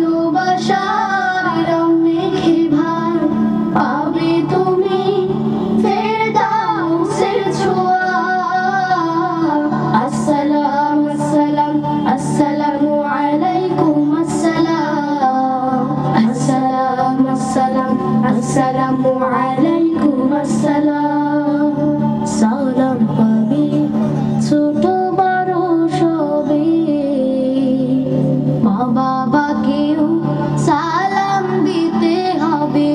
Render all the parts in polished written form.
ভালোবাসার রং মেখে ভাই পাবে তুমি ফেরদাউসের ছোঁয়া। আসসালাম আসসালাম আসসালামু আলাইকুম আসসালাম। আসসালাম আসসালাম আসসালামু আলাইকুম আসসালাম। সালাম পাবে ছোট বড় সবে, মা বাবাকেও সালাম দিতে হবে।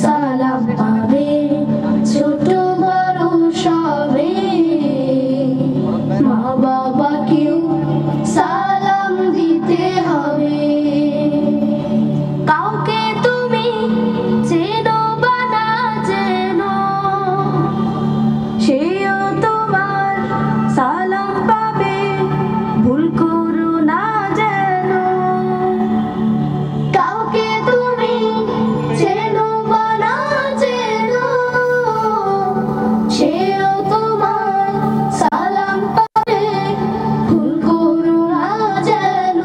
সালাম পাবে ছোট বড় সবে, মা বাবাকেও সালাম দিতে হবে। কাউকে তুমি চেনো বা না চেনো, সেও তোমার সালাম পাবে, ভুল করো না যেন। কাউকে তুমি চেনো বা না চেনো, সেও তোমার সালাম পাবে, ভুল করো না যেন।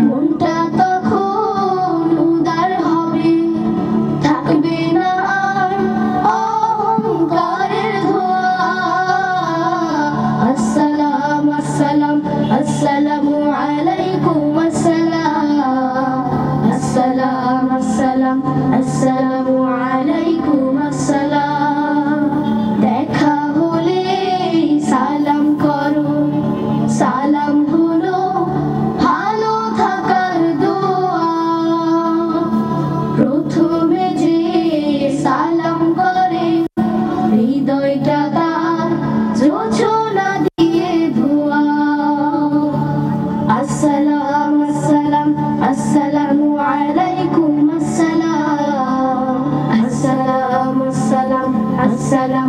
মনটা তখন উদার হবে, থাকবে না আর অহংকারের ধোঁয়া। আসসালাম আসসালাম আসসালামু আলাইকুম আসসালাম। আসসালাম আসসালাম আসসালামু আলাইকুম আসসালাম। দেখা হলে সালাম করো, সালাম হলো ভালো থাকার দোয়া। প্রথমে যে সালাম করে হৃদয়টা তার যোছনা দিয়ে ধোয়া। আসসালাম আসসালাম আসসালামু আলাইকুম আসসালাম। আসসালাম আসসালাম আসসালাম